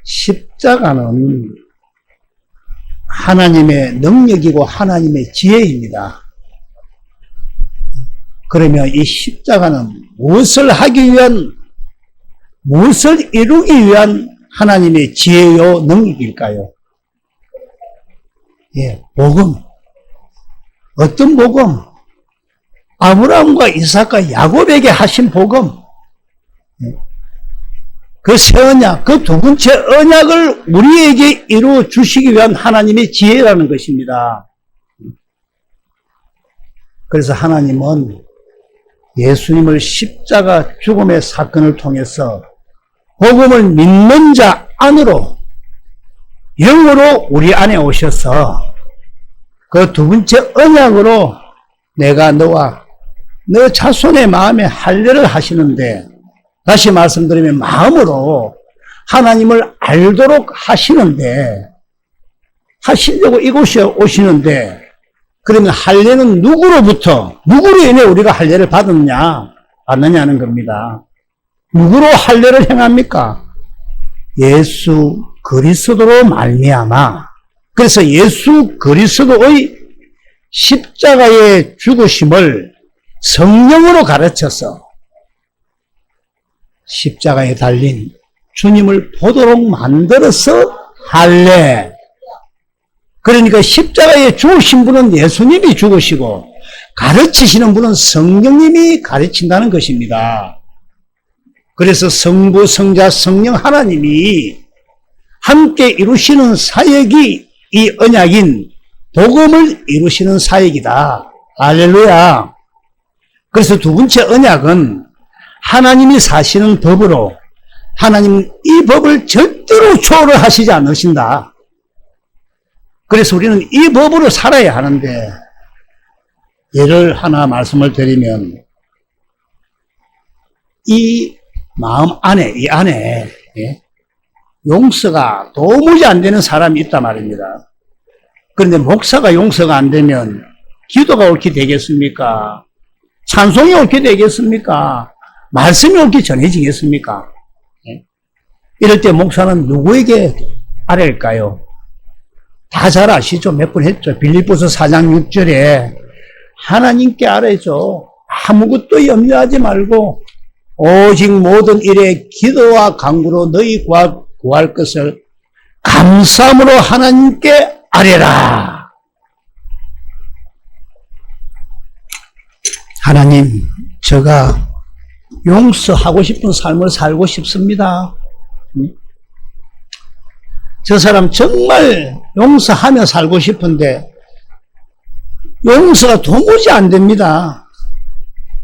십자가는 하나님의 능력이고 하나님의 지혜입니다. 그러면 이 십자가는 무엇을 하기 위한, 무엇을 이루기 위한 하나님의 지혜요 능력일까요? 예, 복음. 어떤 복음? 아브라함과 이삭과 야곱에게 하신 복음. 그 새 언약, 그 두 번째 언약을 우리에게 이루어 주시기 위한 하나님의 지혜라는 것입니다. 그래서 하나님은 예수님을 십자가 죽음의 사건을 통해서 복음을 믿는 자 안으로, 영으로 우리 안에 오셔서 그 두 번째 언약으로 내가 너와 너 자손의 마음에 할례를 하시는데, 다시 말씀드리면 마음으로 하나님을 알도록 하시는데, 하시려고 이곳에 오시는데, 그러면 할례는 누구로부터, 누구로 인해 우리가 할례를 받느냐는 겁니다. 누구로 할례를 행합니까? 예수 그리스도로 말미암아. 그래서 예수 그리스도의 십자가의 죽으심을 성령으로 가르쳐서 십자가에 달린 주님을 보도록 만들어서 할례. 그러니까 십자가에 죽으신 분은 예수님이 죽으시고 가르치시는 분은 성령님이 가르친다는 것입니다. 그래서 성부, 성자, 성령 하나님이 함께 이루시는 사역이 이 언약인 복음을 이루시는 사역이다. 할렐루야. 그래서 두 번째 언약은 하나님이 사시는 법으로, 하나님은 이 법을 절대로 초월을 하시지 않으신다. 그래서 우리는 이 법으로 살아야 하는데, 예를 하나 말씀을 드리면, 이 마음 안에, 이 안에 용서가 도무지 안 되는 사람이 있단 말입니다. 그런데 목사가 용서가 안 되면 기도가 옳게 되겠습니까? 찬송이 옳게 되겠습니까? 말씀이 옳게 전해지겠습니까? 이럴 때 목사는 누구에게 아뢰일까요? 다 잘 아시죠? 몇 번 했죠. 빌립보서 4장 6절에 하나님께 아뢰죠. 아무것도 염려하지 말고 오직 모든 일에 기도와 간구로 너희 구할 것을 감사함으로 하나님께 아뢰라. 하나님, 제가 용서하고 싶은 삶을 살고 싶습니다. 저 사람 정말 용서하며 살고 싶은데 용서가 도무지 안 됩니다.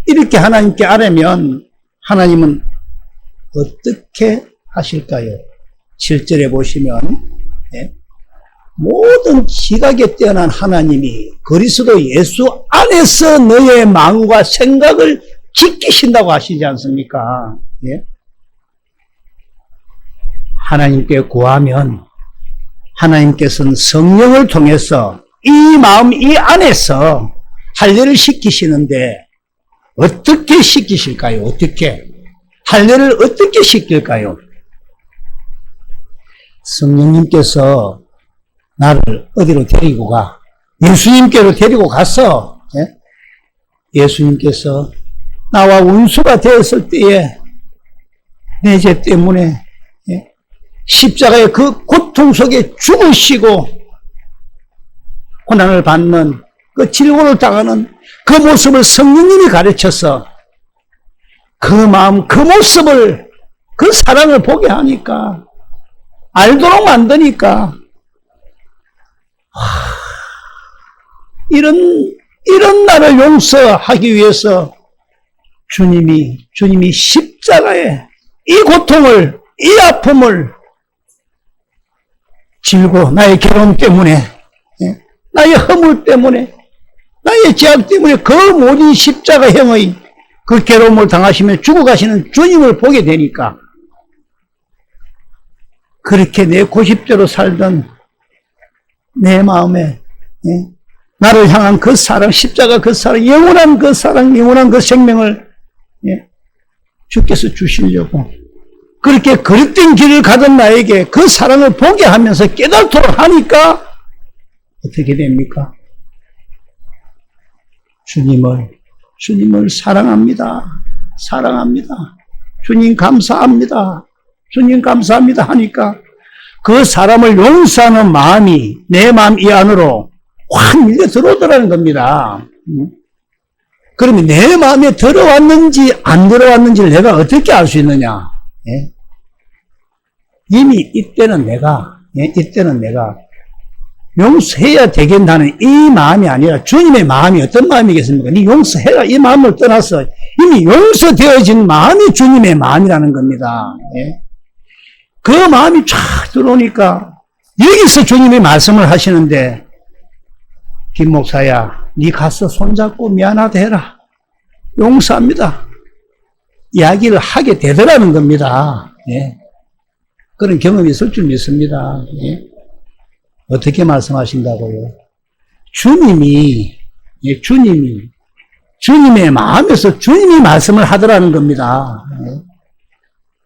이렇게 하나님께 아뢰면 하나님은 어떻게 하실까요? 7절에 보시면 모든 지각에 뛰어난 하나님이 그리스도 예수 안에서 너의 마음과 생각을 지키신다고 하시지 않습니까? 하나님께 구하면 하나님께서는 성령을 통해서 이 마음, 이 안에서 할례를 시키시는데 어떻게 시키실까요? 어떻게? 할례를 어떻게 시킬까요? 성령님께서 나를 어디로 데리고 가? 예수님께로 데리고 가서 예수님께서 나와 원수가 되었을 때에 내 죄 때문에 십자가의 그 고통 속에 죽으시고 고난을 받는 그 질고를 당하는 그 모습을 성령님이 가르쳐서 그 마음, 그 모습을, 그 사랑을 보게 하니까, 알도록 만드니까, 이런 나를 용서하기 위해서 주님이 십자가에 이 고통을, 이 아픔을 질고 나의 괴로움 때문에, 나의 허물 때문에, 나의 죄악 때문에 그 모든 십자가형의 그 괴로움을 당하시며 죽어가시는 주님을 보게 되니까 그렇게 내 고집대로 살던 내 마음에 나를 향한 그 사랑, 십자가 그 사랑, 영원한 그 사랑, 영원한 그 생명을 주께서 주시려고 그렇게 거듭된 길을 가던 나에게 그 사랑을 보게 하면서 깨닫도록 하니까 어떻게 됩니까? 주님을 사랑합니다. 사랑합니다. 주님 감사합니다. 주님 감사합니다 하니까 그 사람을 용서하는 마음이 내 마음 이 안으로 확 밀려 들어오더라는 겁니다. 그러면 내 마음에 들어왔는지 안 들어왔는지를 내가 어떻게 알 수 있느냐? 예? 이미 이때는 내가 용서해야 되겠다는 이 마음이 아니라 주님의 마음이 어떤 마음이겠습니까? 네 용서해라 이 마음을 떠나서 이미 용서되어진 마음이 주님의 마음이라는 겁니다. 예? 그 마음이 쫙 들어오니까 여기서 주님이 말씀을 하시는데 김 목사야 네 가서 손잡고 미안하다 해라. 용서합니다. 이야기를 하게 되더라는 겁니다. 예. 그런 경험이 있을 줄 믿습니다. 예. 어떻게 말씀하신다고요? 주님의 마음에서 주님이 말씀을 하더라는 겁니다. 예.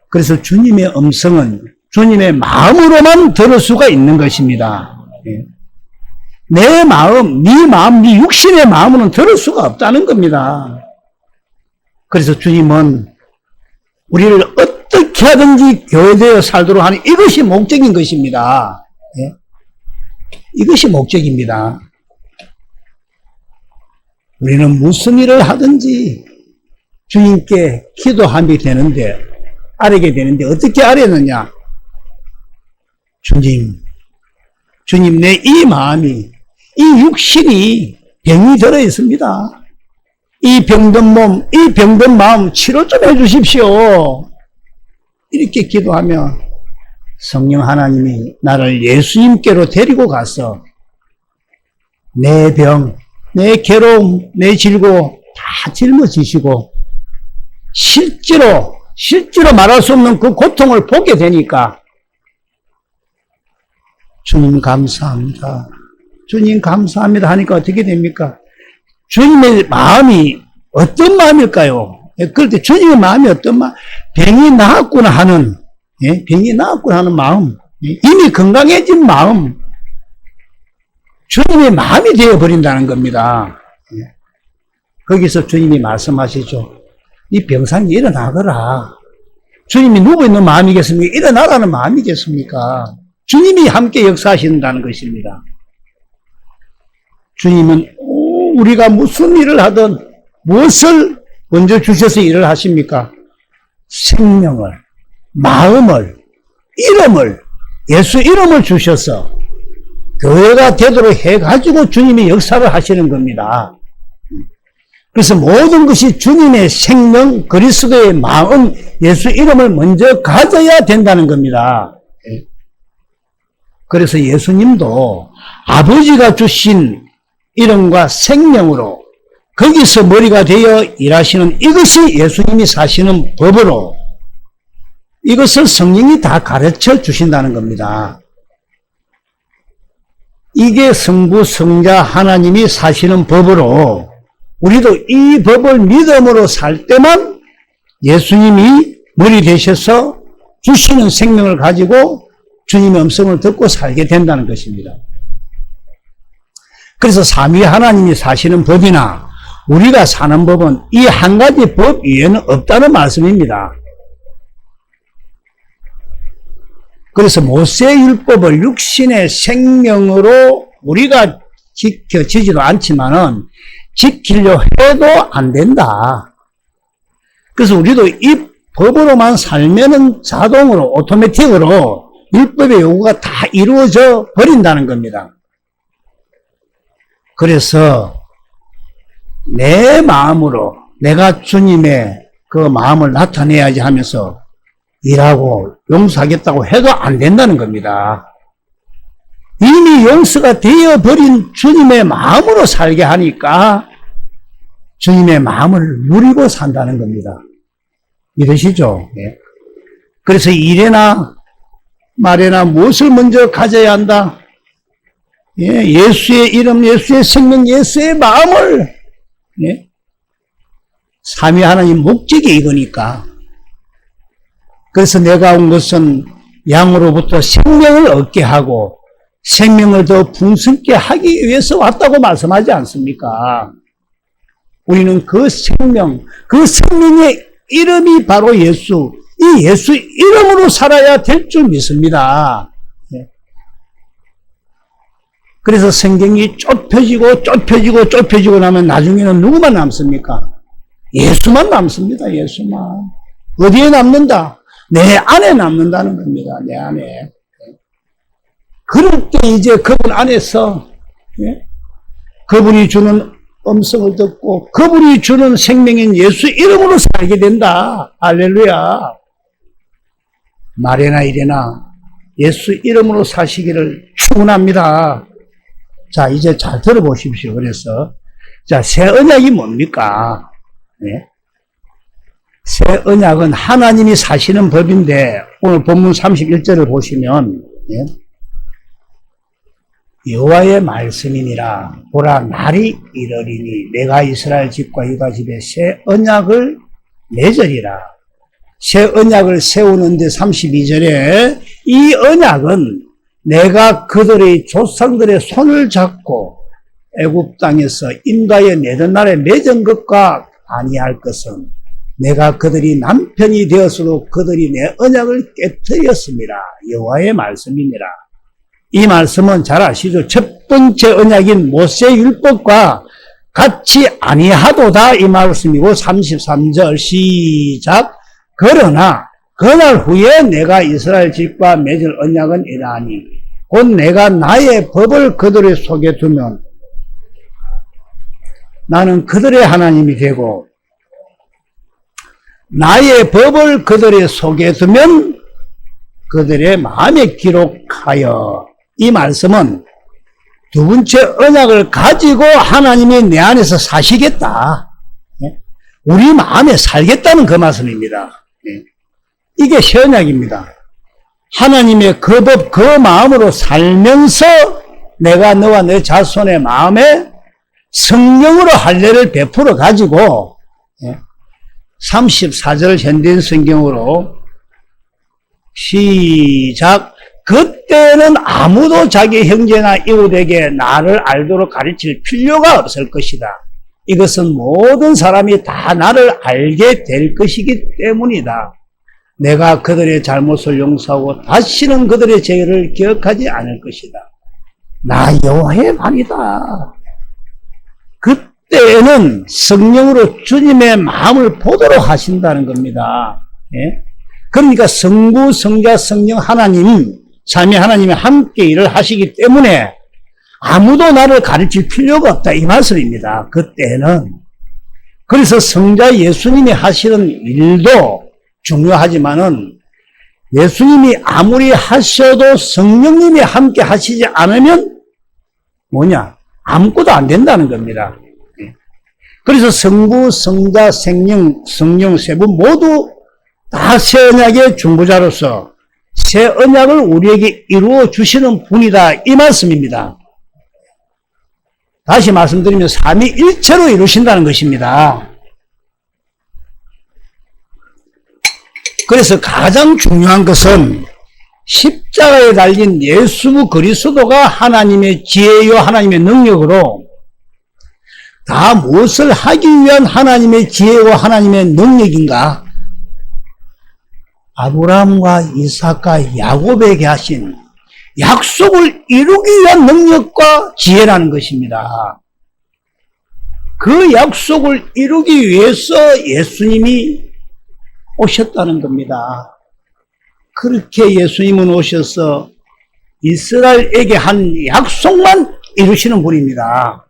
그래서 주님의 음성은 주님의 마음으로만 들을 수가 있는 것입니다. 예. 내 마음, 네 육신의 마음으로는 들을 수가 없다는 겁니다. 그래서 주님은 우리를 어떻게 하든지 교회되어 살도록 하는 이것이 목적인 것입니다. 예? 이것이 목적입니다. 우리는 무슨 일을 하든지 주님께 기도하게 되는데, 아뢰게 되는데 어떻게 아뢰느냐? 주님 내 이 마음이, 이 육신이 병이 들어 있습니다. 이 병든 몸, 이 병든 마음 치료 좀 해주십시오. 이렇게 기도하면 성령 하나님이 나를 예수님께로 데리고 가서 내 병, 내 괴로움, 내 질고 다 짊어지시고 실제로 말할 수 없는 그 고통을 보게 되니까 주님 감사합니다. 주님 감사합니다 하니까 어떻게 됩니까? 주님의 마음이 어떤 마음일까요? 그럴 때 주님의 마음이 어떤 마음? 병이 나았구나 하는 마음, 이미 건강해진 마음, 주님의 마음이 되어버린다는 겁니다. 거기서 주님이 말씀하시죠. 이 병상이 일어나거라. 주님이 누구있는 마음이겠습니까? 일어나라는 마음이겠습니까? 주님이 함께 역사하신다는 것입니다. 주님은 우리가 무슨 일을 하든 무엇을 먼저 주셔서 일을 하십니까? 생명을, 마음을, 이름을, 예수 이름을 주셔서 교회가 되도록 해가지고 주님이 역사를 하시는 겁니다. 그래서 모든 것이 주님의 생명, 그리스도의 마음, 예수 이름을 먼저 가져야 된다는 겁니다. 그래서 예수님도 아버지가 주신 이름과 생명으로 거기서 머리가 되어 일하시는 이것이 예수님이 사시는 법으로 이것을 성령이 다 가르쳐 주신다는 겁니다. 이게 성부, 성자, 하나님이 사시는 법으로 우리도 이 법을 믿음으로 살 때만 예수님이 머리 되셔서 주시는 생명을 가지고 주님의 음성을 듣고 살게 된다는 것입니다. 그래서 삼위 하나님이 사시는 법이나 우리가 사는 법은 이 한 가지 법 이외에는 없다는 말씀입니다. 그래서 모세율법을 육신의 생명으로 우리가 지켜지지도 않지만은 지키려 해도 안 된다. 그래서 우리도 이 법으로만 살면은 자동으로 오토매틱으로 율법의 요구가 다 이루어져 버린다는 겁니다. 그래서 내 마음으로 내가 주님의 그 마음을 나타내야지 하면서 일하고 용서하겠다고 해도 안 된다는 겁니다. 이미 용서가 되어버린 주님의 마음으로 살게 하니까 주님의 마음을 누리고 산다는 겁니다. 믿으시죠? 네. 그래서 일에나 말에나 무엇을 먼저 가져야 한다? 예수의 이름, 예수의 생명, 예수의 마음을 삼위 하나님 목적이 이거니까. 그래서 내가 온 것은 양으로부터 생명을 얻게 하고 생명을 더 풍성케 하기 위해서 왔다고 말씀하지 않습니까? 우리는 그 생명의 이름이 바로 예수, 이 예수 이름으로 살아야 될 줄 믿습니다. 그래서 성경이 좁혀지고 나면 나중에는 누구만 남습니까? 예수만 남습니다. 예수만. 어디에 남는다? 내 안에 남는다는 겁니다. 내 안에. 그럴 때 이제 그분 안에서 그분이 주는 음성을 듣고 그분이 주는 생명인 예수 이름으로 살게 된다. 할렐루야. 말이나 이래나 예수 이름으로 사시기를 축원합니다. 자, 이제 잘 들어보십시오. 그래서 자, 새 언약이 뭡니까? 새 언약은 하나님이 사시는 법인데 오늘 본문 31절을 보시면 여호와의 말씀이니라. 보라, 날이 이르리니 내가 이스라엘 집과 유다 집에 새 언약을 맺으리라. 새 언약을 세우는데 32절에 이 언약은 내가 그들의 조상들의 손을 잡고 애굽 땅에서 인도하여 내던 날에 맺은 것과 아니할 것은 내가 그들이 남편이 되었어도 그들이 내 언약을 깨뜨렸습니다. 여호와의 말씀이니라. 이 말씀은 잘 아시죠? 첫 번째 언약인 모세율법과 같이 아니하도다 이 말씀이고 33절 시작. 그러나 그날 후에 내가 이스라엘 집과 맺을 언약은 이러하니 곧 내가 나의 법을 그들의 속에 두면 나는 그들의 하나님이 되고 나의 법을 그들의 속에 두면 그들의 마음에 기록하여. 이 말씀은 두 번째 언약을 가지고 하나님이 내 안에서 사시겠다. 우리 마음에 살겠다는 그 말씀입니다. 이게 새 언약입니다. 하나님의 그 법, 그 마음으로 살면서 내가 너와 내 자손의 마음에 성령으로 할례를 베풀어 가지고 34절 현대인 성경으로 시작. 그때는 아무도 자기 형제나 이웃에게 나를 알도록 가르칠 필요가 없을 것이다. 이것은 모든 사람이 다 나를 알게 될 것이기 때문이다. 내가 그들의 잘못을 용서하고 다시는 그들의 죄를 기억하지 않을 것이다. 나 여호와의 말이다. 그때는 성령으로 주님의 마음을 보도록 하신다는 겁니다. 그러니까 성부, 성자, 성령 하나님, 삼위 하나님이 함께 일을 하시기 때문에 아무도 나를 가르칠 필요가 없다 이 말씀입니다. 그때는. 그래서 성자 예수님이 하시는 일도 중요하지만은 예수님이 아무리 하셔도 성령님이 함께 하시지 않으면 아무것도 안 된다는 겁니다. 그래서 성부, 성자, 성령 세 분 모두 다 새 언약의 중보자로서 새 언약을 우리에게 이루어 주시는 분이다 이 말씀입니다. 다시 말씀드리면 삼위일체로 이루신다는 것입니다. 그래서 가장 중요한 것은 십자가에 달린 예수 그리스도가 하나님의 지혜요 하나님의 능력으로 다 무엇을 하기 위한 하나님의 지혜와 하나님의 능력인가? 아브라함과 이삭과 야곱에게 하신 약속을 이루기 위한 능력과 지혜라는 것입니다. 그 약속을 이루기 위해서 예수님이 오셨다는 겁니다. 그렇게 예수님은 오셔서 이스라엘에게 한 약속만 이루시는 분입니다.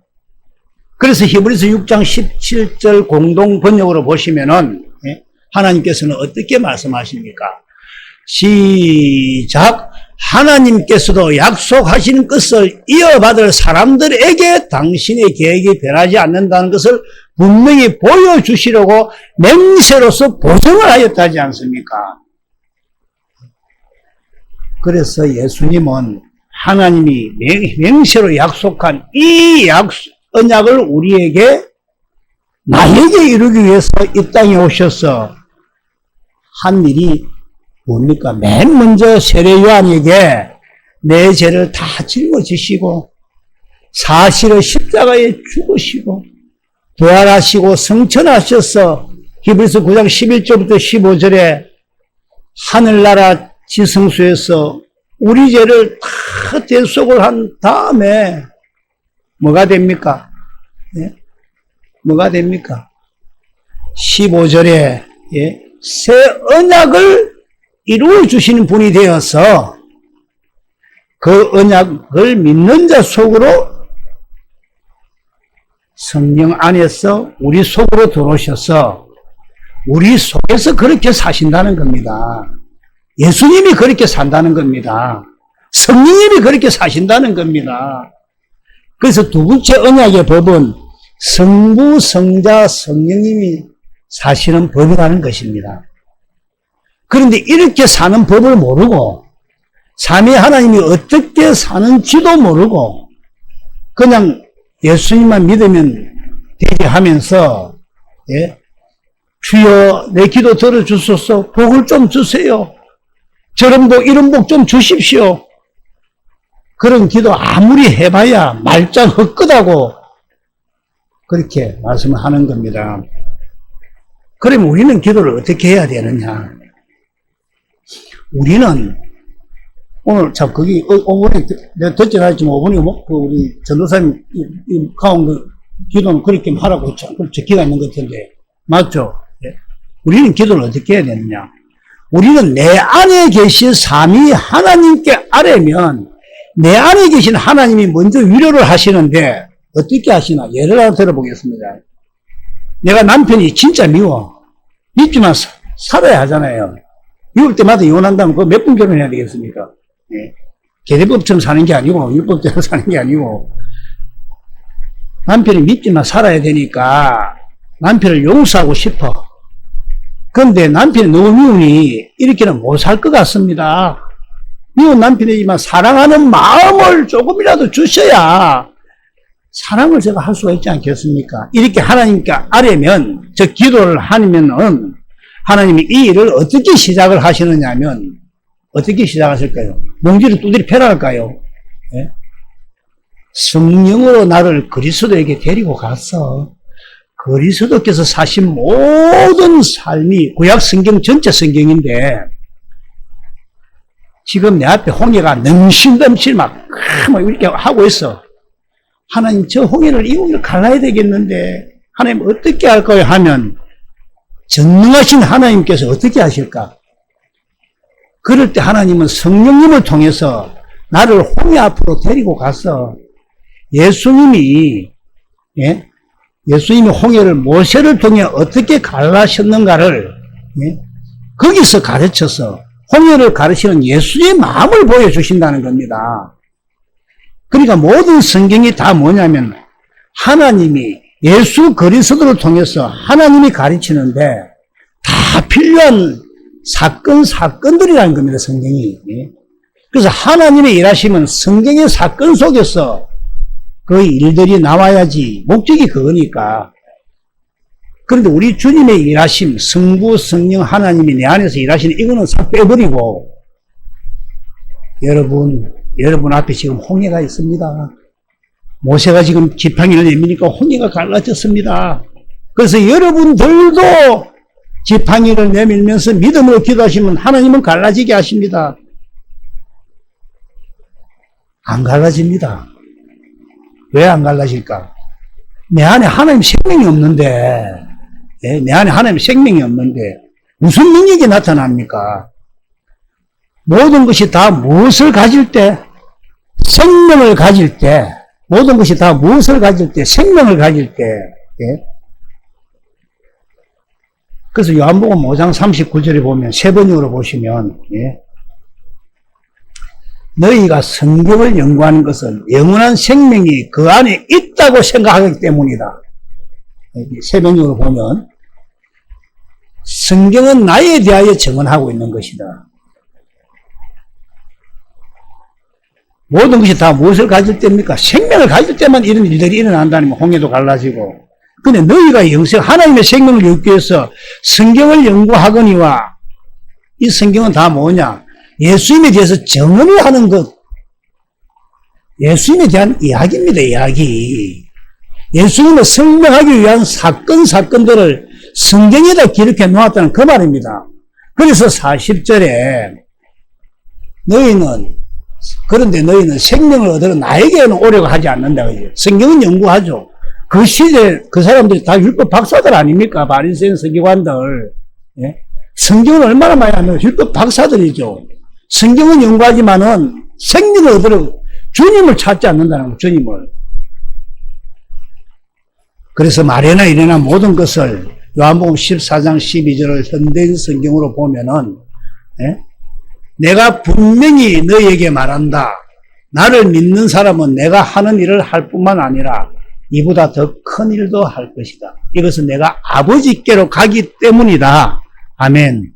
그래서 히브리서 6장 17절 공동 번역으로 보시면은 하나님께서는 어떻게 말씀하십니까? 시작. 하나님께서도 약속하신 것을 이어받을 사람들에게 당신의 계획이 변하지 않는다는 것을 분명히 보여주시려고 맹세로서 보증을 하였다 하지 않습니까? 그래서 예수님은 하나님이 맹세로 약속한 이 언약을 우리에게 나에게 이루기 위해서 이 땅에 오셔서 한 일이 뭡니까? 맨 먼저 세례 요한에게 내 죄를 다 짊어지시고 사실은 십자가에 죽으시고 부활하시고 성천하셔서 히브리서 9장 11절부터 15절에 하늘나라 지성소에서 우리 죄를 다 대속을 한 다음에 뭐가 됩니까? 예? 뭐가 됩니까? 15절에 예? 새 언약을 이루어 주시는 분이 되어서 그 언약을 믿는 자 속으로 성령 안에서 우리 속으로 들어오셔서 우리 속에서 그렇게 사신다는 겁니다. 예수님이 그렇게 산다는 겁니다. 성령님이 그렇게 사신다는 겁니다. 그래서 두 번째 언약의 법은 성부, 성자, 성령님이 사시는 법이라는 것입니다. 그런데 이렇게 사는 법을 모르고 삼위 하나님이 어떻게 사는지도 모르고 그냥 예수님만 믿으면 되게 하면서 예? 주여 내 기도 들어주소서 복을 좀 주세요. 저런 복 이런 복 좀 주십시오. 그런 기도 아무리 해봐야 말짱 헛것하고 그렇게 말씀을 하는 겁니다. 그러면 우리는 기도를 어떻게 해야 되느냐? 우리는 오늘 참 거기 5분에 내가 듣지 않았지만 5분에 그 우리 전도사님 가온 그 기도는 그렇게 하라고 참 적혀가 있는 것 같은데 맞죠? 네. 우리는 기도를 어떻게 해야 되느냐? 우리는 내 안에 계신 삼위 하나님께 아뢰면 내 안에 계신 하나님이 먼저 위로를 하시는데 어떻게 하시나? 예를 하나 들어보겠습니다. 내가 남편이 진짜 미워. 밉지만 살아야 하잖아요. 미울 때마다 이혼한다면 그거 몇 번 결혼해야 되겠습니까? 예. 계대법처럼 사는 게 아니고 율법대로 사는 게 아니고 남편이 밉지만 살아야 되니까 남편을 용서하고 싶어. 그런데 남편이 너무 미우니 이렇게는 못 살 것 같습니다. 미운 남편이지만 사랑하는 마음을 조금이라도 주셔야 사랑을 제가 할 수가 있지 않겠습니까? 이렇게 하나님께 아뢰면, 저 기도를 하면은 하나님이 이 일을 어떻게 시작을 하시느냐면 어떻게 시작하실까요? 몽지를 두드리 패랄까요? 예? 성령으로 나를 그리스도에게 데리고 가서 그리스도께서 사신 모든 삶이 구약 성경 전체 성경인데 지금 내 앞에 홍해가 넘실넘실 막 이렇게 하고 있어. 하나님 저 홍해를 이 홍해를 갈라야 되겠는데 하나님 어떻게 할까요? 하면 전능하신 하나님께서 어떻게 하실까? 그럴 때 하나님은 성령님을 통해서 나를 홍해 앞으로 데리고 가서 예수님이 홍해를 모세를 통해 어떻게 갈라셨는가를 거기서 가르쳐서 홍해를 가르치는 예수의 마음을 보여주신다는 겁니다. 그러니까 모든 성경이 다 뭐냐면 하나님이 예수 그리스도를 통해서 하나님이 가르치는데 다 필요한 사건들이라는 겁니다, 성경이. 그래서 하나님의 일하심은 성경의 사건 속에서 그 일들이 나와야지 목적이 그거니까. 그런데 우리 주님의 일하심, 성부, 성령 하나님이 내 안에서 일하시는 이거는 싹 빼버리고 여러분 앞에 지금 홍해가 있습니다. 모세가 지금 지팡이를 내미니까 홍해가 갈라졌습니다. 그래서 여러분들도 지팡이를 내밀면서 믿음으로 기도하시면 하나님은 갈라지게 하십니다. 안 갈라집니다. 왜 안 갈라질까? 내 안에 하나님 생명이 없는데, 내 안에 하나님 생명이 없는데 무슨 능력이 나타납니까? 모든 것이 다 무엇을 가질 때? 생명을 가질 때, 모든 것이 다 무엇을 가질 때? 생명을 가질 때. 그래서 요한복음 5장 39절에 보면 세 번역으로 보시면 너희가 성경을 연구하는 것은 영원한 생명이 그 안에 있다고 생각하기 때문이다. 세 번역으로 보면 성경은 나에 대하여 증언하고 있는 것이다. 모든 것이 다 무엇을 가질 때입니까? 생명을 가질 때만 이런 일들이 일어난다면 홍해도 갈라지고. 근데 너희가 하나님의 생명을 얻기 위해서 성경을 연구하거니와 이 성경은 다 뭐냐? 예수님에 대해서 정언을 하는 것. 예수님에 대한 이야기입니다, 이야기. 예수님을 설명하기 위한 사건들을 성경에다 기록해 놓았다는 그 말입니다. 그래서 40절에 그런데 너희는 생명을 얻으러 나에게는 오려고 하지 않는다. 그죠? 성경은 연구하죠. 그 시대 그 사람들이 다 율법 박사들 아닙니까? 바리새인 서기관들. 예? 성경은 얼마나 많이 하면 율법 박사들이죠. 성경은 연구하지만은 생명을 얻으러 주님을 찾지 않는다는 거, 주님을. 그래서 말이나 이래나 모든 것을 요한복음 14장 12절을 현대인 성경으로 보면은, 예? 내가 분명히 너희에게 말한다. 나를 믿는 사람은 내가 하는 일을 할 뿐만 아니라 이보다 더 큰 일도 할 것이다. 이것은 내가 아버지께로 가기 때문이다. 아멘.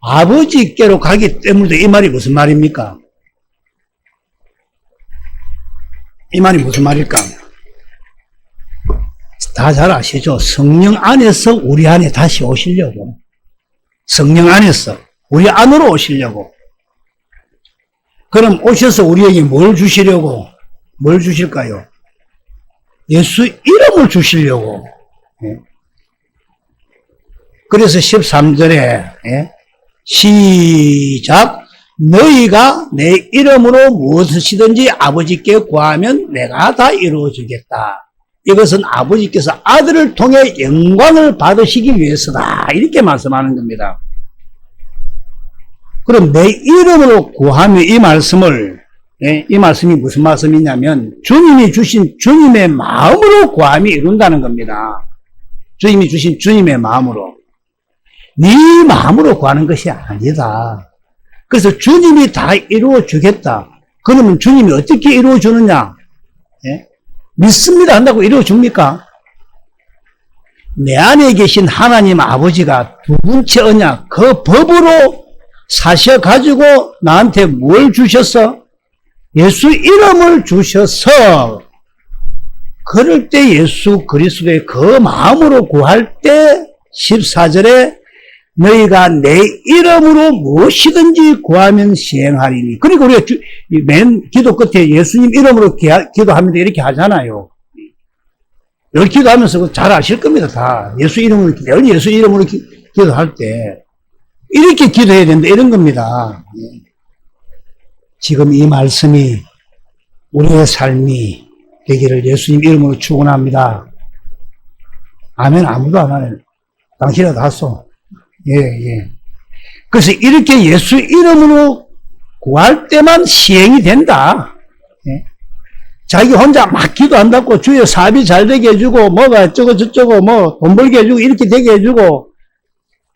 아버지께로 가기 때문이다. 이 말이 무슨 말입니까? 이 말이 무슨 말일까? 다 잘 아시죠? 성령 안에서 우리 안에 다시 오시려고. 성령 안에서 우리 안으로 오시려고. 그럼 오셔서 우리에게 뭘 주시려고? 뭘 주실까요? 예수 이름을 주시려고. 그래서 13절에 시작. 너희가 내 이름으로 무엇이든지 아버지께 구하면 내가 다 이루어주겠다. 이것은 아버지께서 아들을 통해 영광을 받으시기 위해서다. 이렇게 말씀하는 겁니다. 그럼 내 이름으로 구하면 이 말씀이 무슨 말씀이냐면 주님이 주신 주님의 마음으로 구함이 이룬다는 겁니다. 주님이 주신 주님의 마음으로. 네 마음으로 구하는 것이 아니다. 그래서 주님이 다 이루어 주겠다. 그러면 주님이 어떻게 이루어 주느냐? 예? 믿습니다 한다고 이루어 줍니까? 내 안에 계신 하나님 아버지가 두 번째 언약, 그 법으로 사셔가지고 나한테 뭘 주셨어? 예수 이름을 주셔서 그럴 때 예수 그리스도의 그 마음으로 구할 때 14절에 너희가 내 이름으로 무엇이든지 구하면 시행하리니. 그리고 우리가 맨 기도 끝에 예수님 이름으로 기도합니다 이렇게 하잖아요. 이렇게 기도하면서 잘 아실 겁니다. 다 예수 이름으로 예수 이름으로 기도할 때 이렇게 기도해야 된다 이런 겁니다. 지금 이 말씀이 우리의 삶이 되기를 예수님 이름으로 축원합니다. 아멘. 아무도 안 하네. 당신이라도 하소. 예. 그래서 이렇게 예수 이름으로 구할 때만 시행이 된다. 예. 자기 혼자 막 기도한다고 주여 사업이 잘 되게 해주고 뭐가 어쩌고 저쩌고 뭐 돈 벌게 해주고 이렇게 되게 해주고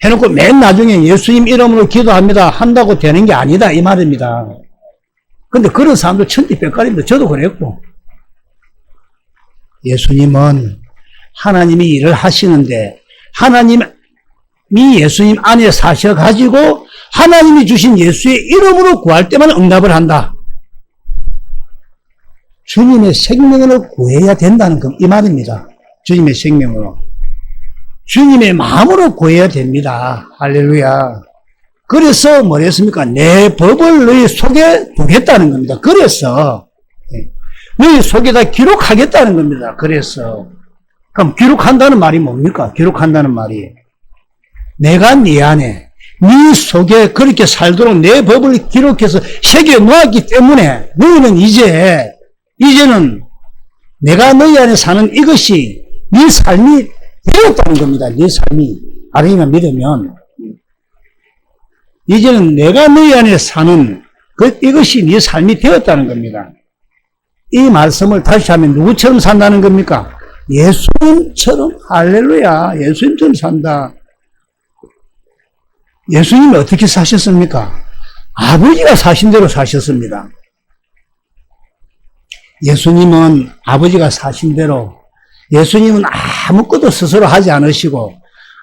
해놓고 맨 나중에 예수님 이름으로 기도합니다 한다고 되는 게 아니다 이 말입니다. 근데 그런 사람들 천지백갈입니다. 저도 그랬고. 예수님은 하나님이 일을 하시는데 하나님이 예수님 안에 사셔가지고 하나님이 주신 예수의 이름으로 구할 때만 응답을 한다. 주님의 생명으로 구해야 된다는 이 말입니다. 주님의 생명으로. 주님의 마음으로 구해야 됩니다. 할렐루야. 그래서 뭐랬습니까? 내 법을 너희 속에 두겠다는 겁니다. 그래서 너희 속에다 기록하겠다는 겁니다. 그래서 그럼 기록한다는 말이 뭡니까? 기록한다는 말이 내가 네 안에 네 속에 그렇게 살도록 내 법을 기록해서 새겨 놓았기 때문에 너희는 이제는 내가 너희 안에 사는 이것이 네 삶이 되었다는 겁니다. 네 삶이 하나님을 믿으면 이제는 내가 너희 안에 사는 이것이 네 삶이 되었다는 겁니다. 이 말씀을 다시 하면 누구처럼 산다는 겁니까? 예수님처럼. 할렐루야. 예수님처럼 산다. 예수님이 어떻게 사셨습니까? 아버지가 사신 대로 사셨습니다. 예수님은 아버지가 사신 대로 예수님은 아무것도 스스로 하지 않으시고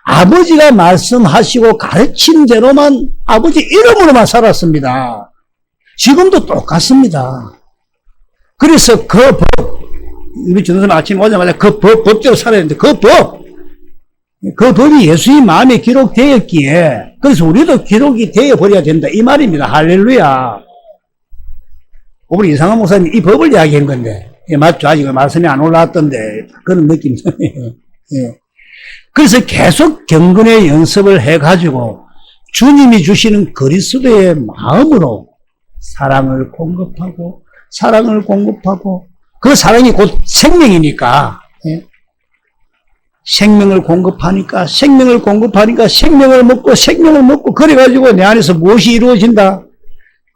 아버지가 말씀하시고 가르친 대로만 아버지 이름으로만 살았습니다. 지금도 똑같습니다. 그래서 그 법, 우리 전도사님 아침에 오자마자 그 법대로 살아야 되는데 그 법, 그 법이 예수님 마음에 기록되었기에 그래서 우리도 기록이 되어버려야 된다 이 말입니다. 할렐루야. 우리 이상한 목사님 이 법을 이야기한 건데 예, 맞죠? 아직 말씀이 안 올라왔던데 그런 느낌이 예. 그래서 계속 경건의 연습을 해가지고 주님이 주시는 그리스도의 마음으로 사랑을 공급하고 그 사랑이 곧 생명이니까 예. 생명을 공급하니까 생명을 먹고 그래가지고 내 안에서 무엇이 이루어진다?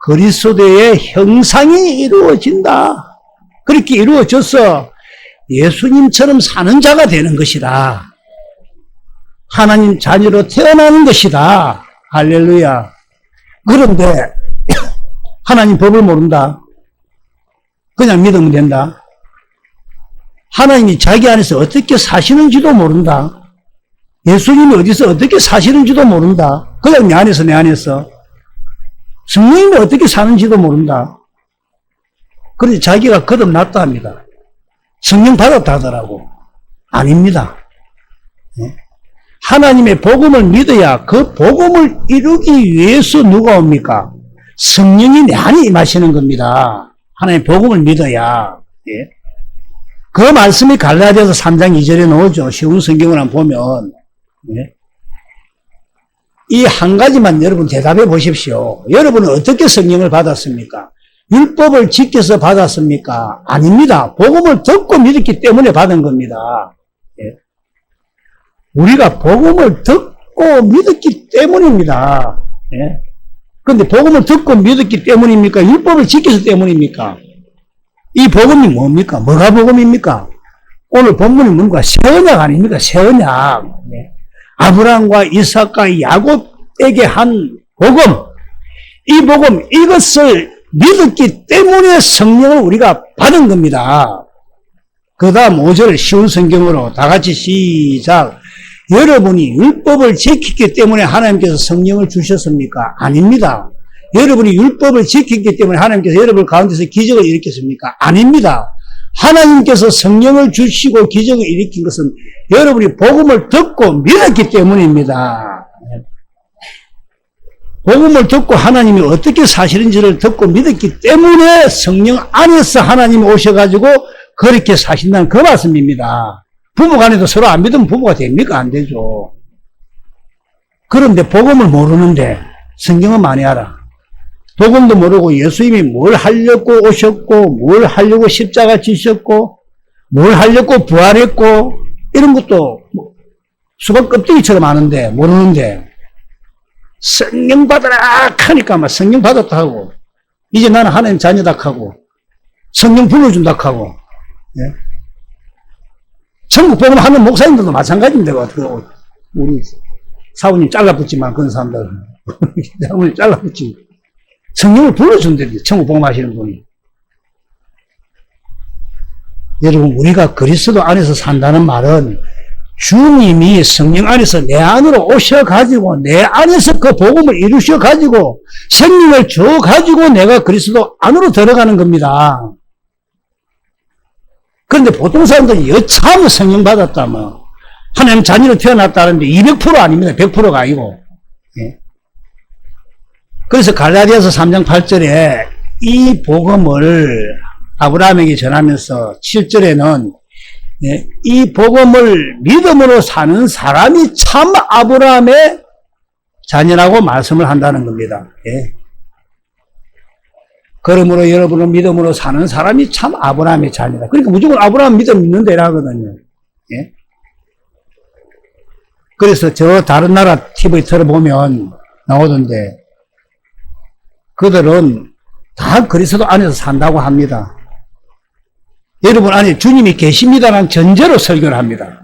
그리스도의 형상이 이루어진다. 그렇게 이루어져서 예수님처럼 사는 자가 되는 것이다. 하나님 자녀로 태어나는 것이다. 할렐루야. 그런데 하나님 법을 모른다. 그냥 믿으면 된다. 하나님이 자기 안에서 어떻게 사시는지도 모른다. 예수님이 어디서 어떻게 사시는지도 모른다. 그냥 내 안에서. 성령님이 어떻게 사는지도 모른다. 그런데 자기가 거듭났다 합니다. 성령 받았다 하더라고. 아닙니다. 하나님의 복음을 믿어야 그 복음을 이루기 위해서 누가 옵니까? 성령이 내 안에 임하시는 겁니다. 하나님의 복음을 믿어야. 그 말씀이 갈라디아서 3장 2절에 나오죠. 쉬운 성경을 한번 보면. 이 한 가지만 여러분 대답해 보십시오. 여러분은 어떻게 성령을 받았습니까? 율법을 지켜서 받았습니까? 아닙니다. 복음을 듣고 믿었기 때문에 받은 겁니다. 우리가 복음을 듣고 믿었기 때문입니다. 그런데 복음을 듣고 믿었기 때문입니까? 율법을 지켜서 때문입니까? 이 복음이 뭡니까? 뭐가 복음입니까? 오늘 본문이 뭔가 새 언약 아닙니까? 새 언약. 아브라함과 이삭과 야곱에게 한 복음. 이 복음, 이것을 믿었기 때문에 성령을 우리가 받은 겁니다. 그 다음 5절 쉬운 성경으로 다 같이 시작. 여러분이 율법을 지켰기 때문에 하나님께서 성령을 주셨습니까? 아닙니다. 여러분이 율법을 지켰기 때문에 하나님께서 여러분 가운데서 기적을 일으켰습니까? 아닙니다. 하나님께서 성령을 주시고 기적을 일으킨 것은 여러분이 복음을 듣고 믿었기 때문입니다. 복음을 듣고 하나님이 어떻게 사시는지를 듣고 믿었기 때문에 성령 안에서 하나님이 오셔가지고 그렇게 사신다는 그 말씀입니다. 부부간에도 서로 안 믿으면 부부가 됩니까? 안 되죠. 그런데 복음을 모르는데 성경은 많이 알아. 복음도 모르고 예수님이 뭘 하려고 오셨고 뭘 하려고 십자가 지셨고 뭘 하려고 부활했고 이런 것도 수박 껍데기처럼 아는데 모르는데 성령 받아라 하니까 막 성령 받았다 하고 이제 나는 하나님 자녀다 하고 성령 불러준다 하고 천국 복음 하는 목사님들도 마찬가지입니다. 우리 사부님 잘라붙지만 그런 사람들 사부님 잘라붙지 성령을 불러준대요. 천국 복음 하시는 분이. 여러분 우리가 그리스도 안에서 산다는 말은 주님이 성령 안에서 내 안으로 오셔가지고 내 안에서 그 복음을 이루셔가지고 생명을 줘가지고 내가 그리스도 안으로 들어가는 겁니다. 그런데 보통 사람들이 여차하면 성령 받았다면 하나님 자녀로 태어났다는데 200% 아닙니다. 100%가 아니고. 그래서 갈라디아서 3장 8절에 이 복음을 아브라함에게 전하면서 7절에는 이 복음을 믿음으로 사는 사람이 참 아브라함의 자녀라고 말씀을 한다는 겁니다. 그러므로 여러분은 믿음으로 사는 사람이 참 아브라함의 자녀다. 그러니까 무조건 아브라함 믿는 데라 하거든요. 그래서 저 다른 나라 TV 들어보면 나오던데 그들은 다 그리스도 안에서 산다고 합니다. 여러분 안에 주님이 계십니다라는 전제로 설교를 합니다.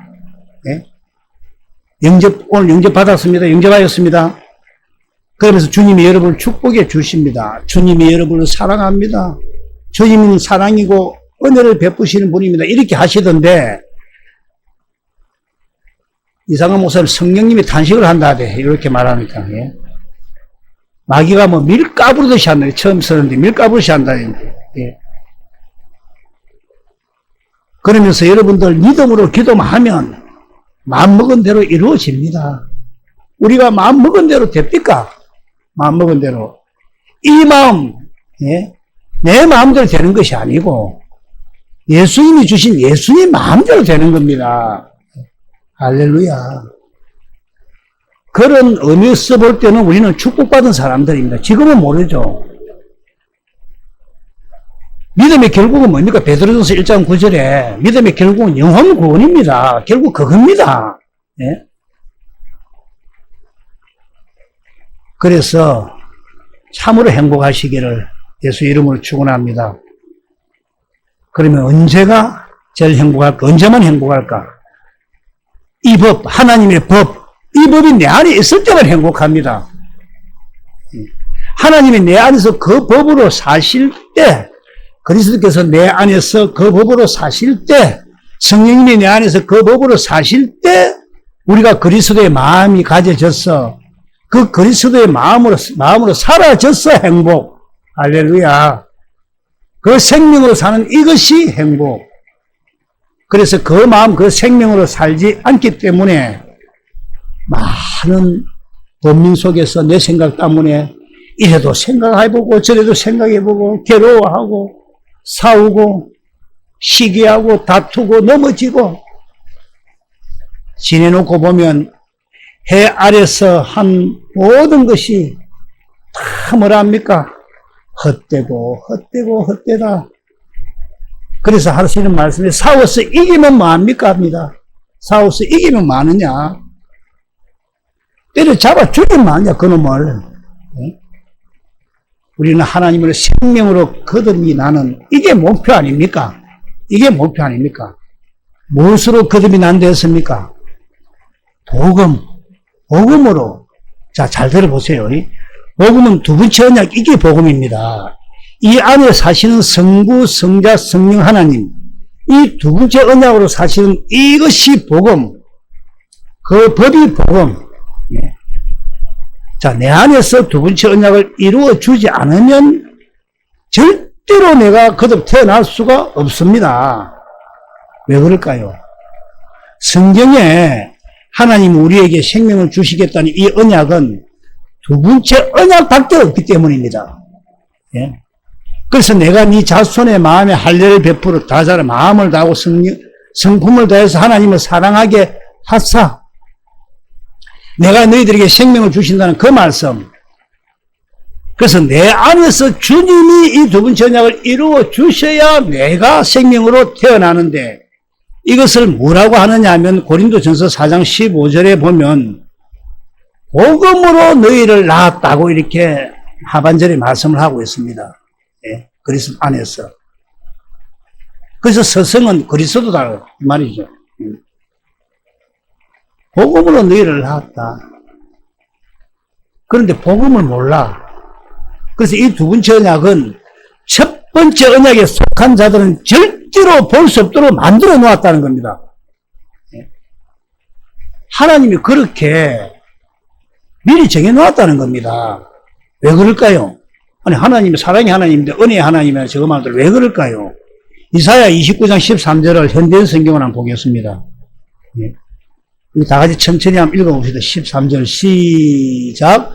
오늘 영접 받았습니다. 영접하였습니다. 그러면서 주님이 여러분을 축복해 주십니다. 주님이 여러분을 사랑합니다. 주님은 사랑이고 은혜를 베푸시는 분입니다. 이렇게 하시던데 이상한 목사님 성령님이 탄식을 한다 하대 이렇게 말하니까 마귀가 뭐 밀 까부르듯이 한다. 처음 쓰는데 밀 까부르듯이 한다는데 그러면서 여러분들 믿음으로 기도만 하면 마음먹은 대로 이루어집니다. 우리가 마음먹은 대로 됩니까? 마음먹은 대로. 이 마음, 예? 내 마음대로 되는 것이 아니고 예수님이 주신 예수님 마음대로 되는 겁니다. 할렐루야. 그런 의미에서 볼 때는 우리는 축복받은 사람들입니다. 지금은 모르죠. 믿음의 결국은 뭡니까? 베드로전서 1장 9절에 믿음의 결국은 영혼 구원입니다. 결국 그겁니다. 예? 그래서 참으로 행복하시기를 예수 이름으로 축원합니다. 그러면 언제가 제일 행복할까? 언제만 행복할까? 이 법, 하나님의 법, 이 법이 내 안에 있을 때만 행복합니다. 하나님이 내 안에서 그 법으로 사실 때, 그리스도께서 내 안에서 그 법으로 사실 때, 성령님이 내 안에서 그 법으로 사실 때, 우리가 그리스도의 마음이 가져져서, 그 그리스도의 마음으로 사라져서 행복. 할렐루야. 그 생명으로 사는 이것이 행복. 그래서 그 마음, 그 생명으로 살지 않기 때문에 많은 범민 속에서 내 생각 때문에 이래도 생각해보고 저래도 생각해보고 괴로워하고 싸우고 시기하고 다투고 넘어지고 지내놓고 보면 해 아래서 한 모든 것이 다 뭐라 합니까? 헛되고 헛되다. 그래서 하시는 말씀에 싸워서 이기면 뭐합니까? 합니다. 싸워서 이기면 뭐하느냐? 때려잡아 죽이면 뭐하냐? 그놈을. 우리는 하나님을 생명으로 거듭이 나는 이게 목표 아닙니까? 이게 목표 아닙니까? 무엇으로 거듭이 난다 했습니까? 복음으로. 자, 잘 들어보세요. 복음은 두 번째 언약, 이게 복음입니다. 이 안에 사시는 성부, 성자, 성령 하나님, 이 두 번째 언약으로 사시는 이것이 복음. 그 법이 복음. 예. 자, 내 안에서 두 번째 언약을 이루어 주지 않으면 절대로 내가 거듭 태어날 수가 없습니다. 왜 그럴까요? 성경에 하나님 우리에게 생명을 주시겠다는 이 언약은 두 번째 언약밖에 없기 때문입니다. 예. 그래서 내가 네 자손의 마음에 할례를 베풀어 다자라 마음을 다하고 성품을 다해서 하나님을 사랑하게 하사. 내가 너희들에게 생명을 주신다는 그 말씀. 그래서 내 안에서 주님이 이 두 번째 언약을 이루어 주셔야 내가 생명으로 태어나는데 이것을 뭐라고 하느냐 하면 고린도전서 4장 15절에 보면 복음으로 너희를 낳았다고 이렇게 하반절에 말씀을 하고 있습니다. 예, 그리스도 안에서. 그래서 서성은 그리스도다 이 말이죠. 복음으로 너희를 낳았다. 그런데 복음을 몰라. 그래서 이 두 번째 언약은 첫 번째 언약에 속한 자들은 절대로 볼 수 없도록 만들어 놓았다는 겁니다. 하나님이 그렇게 미리 정해 놓았다는 겁니다. 왜 그럴까요? 아니, 하나님이 사랑의 하나님인데 은혜의 하나님이라 저거 말들 왜 그럴까요? 이사야 29장 13절을 현대인 성경을 한번 보겠습니다. 우리 다 같이 천천히 한번 읽어봅시다. 13절 시작.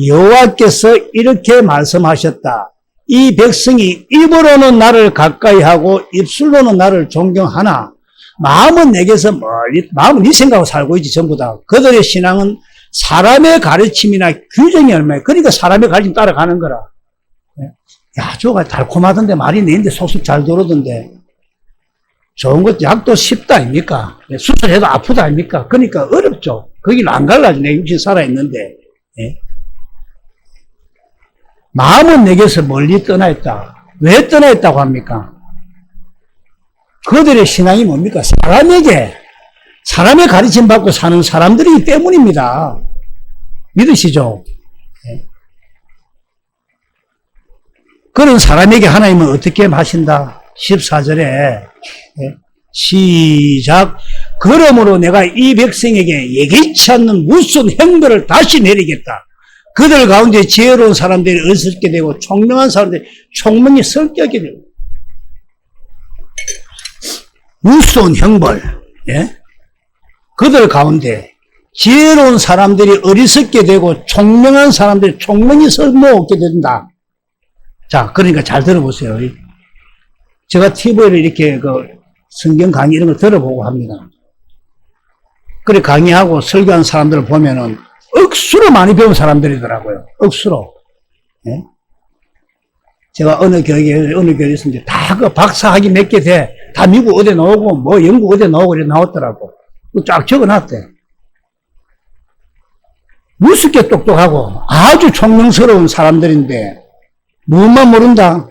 여호와께서 이렇게 말씀하셨다. 이 백성이 입으로는 나를 가까이 하고 입술로는 나를 존경하나 마음은 내게서 멀리, 마음은 네 생각하고 살고 있지 전부 다. 그들의 신앙은 사람의 가르침이나 규정이 얼마야. 그러니까 사람의 가르침 따라가는 거라. 야, 저거 달콤하던데 말이 내는데 속속 잘 들어오던데. 좋은 것, 약도 쉽다 아닙니까? 수술해도 아프다 아닙니까? 그러니까 어렵죠. 거길 안 갈라지. 내 육신 살아있는데. 예? 마음은 내게서 멀리 떠나 있다. 왜 떠나 있다고 합니까? 그들의 신앙이 뭡니까? 사람의 가르침 받고 사는 사람들이기 때문입니다. 믿으시죠? 예? 그런 사람에게 하나님은 어떻게 하신다? 14절에 시작. 그러므로 내가 이 백성에게 예기치 않는 무슨 행벌을 다시 내리겠다. 그들 가운데 지혜로운 사람들이 어설게 되고 총명한 사람들이 총명히 성격이 되고 무서운 형벌. 예? 그들 가운데 지혜로운 사람들이 어리석게 되고 총명한 사람들이 총명이 쓸모없게 된다. 자, 그러니까 잘 들어보세요. 제가 TV를 이렇게 성경 강의 이런 거 들어보고 합니다. 그래 강의하고 설교한 사람들을 보면은 억수로 많이 배운 사람들이더라고요. 억수로. 예? 제가 어느 교회에 있었는데 다 그 박사학위 몇 개 돼. 다 미국 어디 나오고 뭐 영국 어디 나오고 이렇게 나왔더라고. 쫙 적어놨대. 무섭게 똑똑하고 아주 총명스러운 사람들인데 무엇만 모른다?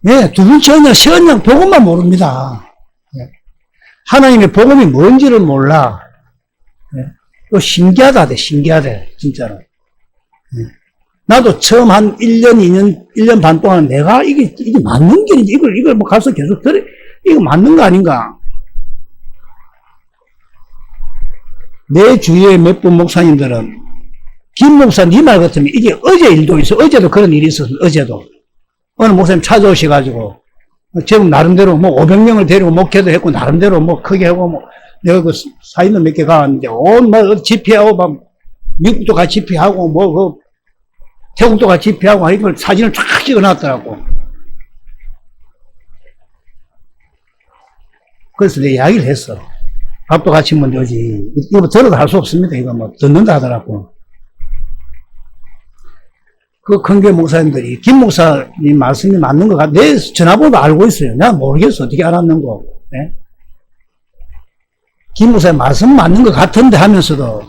예, 두 번째 언약, 새 언약 복음만 모릅니다. 예. 하나님의 복음이 뭔지를 몰라. 예. 또 신기하다, 신기하대, 진짜로. 예. 나도 처음 한 1년, 2년, 1년 반 동안 내가 이게 맞는 길인지, 이걸 뭐 가서 계속 이거 맞는 거 아닌가? 내 주위에 몇 분 목사님들은, 김 목사 네 말 같으면 이게 어제 일도 있어. 어제도 그런 일이 있었어. 어제도. 어느 목사님 찾아오셔가지고, 제국 나름대로 뭐 500명을 데리고 목회도 했고, 나름대로 뭐 크게 하고, 뭐, 내가 그 사인도 몇 개 가왔는데, 집회하고, 막, 미국도 같이 집회하고, 태국도 같이 집회하고, 이걸 사진을 쫙 찍어 놨더라고. 그래서 내가 이야기를 했어. 밥도 같이 먹는 거지. 이거 뭐 들어도 할 수 없습니다. 이거 뭐 듣는다 하더라고. 그 큰교회 목사님들이 김 목사님 말씀이 맞는 것 같아. 내 전화번호도 알고 있어요. 난 모르겠어. 어떻게 알았는 거. 네? 김 목사님 말씀 맞는 것 같은데 하면서도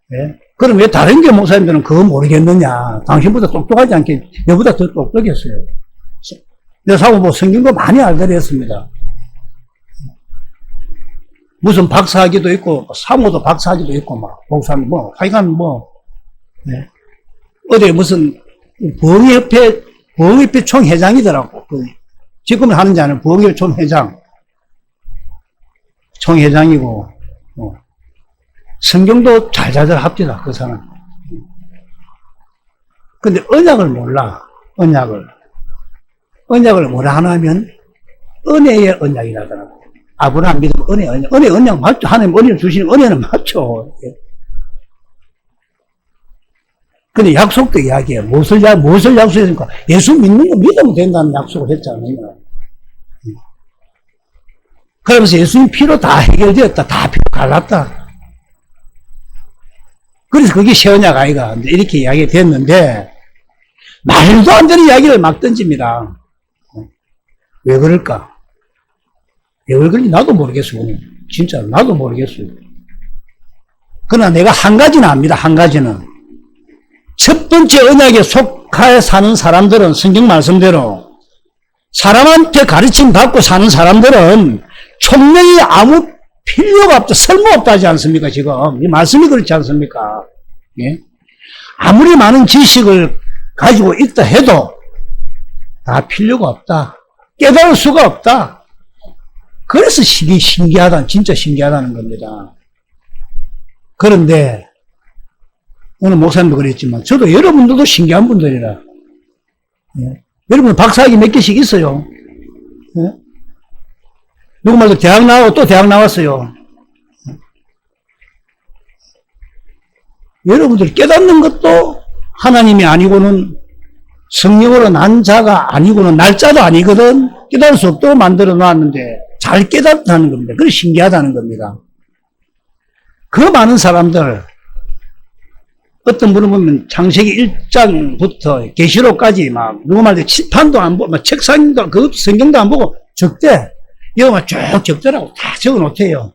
네? 그럼 왜 다른 교회 목사님들은 그거 모르겠느냐. 당신보다 똑똑하지 않게 내보다 더 똑똑했어요. 내가 사고 뭐 성경도 많이 알더라 했습니다. 무슨 박사학위도 있고 사모도 박사학위도 있고 막 목사님 뭐 하여간 뭐 네. 어디 무슨 부흥협회 총회장이더라고. 지금 하는지 아는 부흥협회 총회장이고 성경도 잘잘잘 합디다 그 사람. 근데 언약을 몰라. 언약을 뭐라 하냐면 은혜의 언약이라더라고. 아브라함 믿으면 은혜 언약 맞죠. 하나님 은혜를 주시는 은혜는 맞죠. 근데 약속도 이야기해요. 무엇을 약속했습니까? 예수 믿는 거 믿으면 된다는 약속을 했잖아요. 그러면서 예수님 피로 다 해결되었다. 다 피로 갈랐다. 그래서 그게 새 언약 아이가 이렇게 이야기가 됐는데 말도 안 되는 이야기를 막 던집니다. 왜 그럴까? 왜 그런지 나도 모르겠어요. 진짜 나도 모르겠어요. 그러나 내가 한 가지는 압니다. 한 가지는. 첫 번째 언약에 속하여 사는 사람들은 성경 말씀대로 사람한테 가르침 받고 사는 사람들은 총명이 아무 필요가 없다, 쓸모없다 하지 않습니까, 지금? 이 말씀이 그렇지 않습니까? 예? 아무리 많은 지식을 가지고 있다 해도 다 필요가 없다. 깨달을 수가 없다. 그래서 진짜 신기하다는 겁니다. 그런데 오늘 목사님도 그랬지만 저도 여러분들도 신기한 분들이라. 예? 여러분 박사학위 몇 개씩 있어요. 예? 누구 말도 대학 나오고 또 대학 나왔어요. 여러분들이 깨닫는 것도 하나님이 아니고는 성령으로 난 자가 아니고는 날짜도 아니거든. 깨달을 수 없도록 만들어 놨는데 잘 깨닫다는 겁니다. 그게 신기하다는 겁니다. 그 많은 사람들 어떤 분은 보면 창세기 1장부터 계시록까지 막 누구 말도 칠판도 안 보고 막 책상도 그것도 성경도 안 보고 적대. 이거 막 쭉 적더라고. 다 적어 놓대요.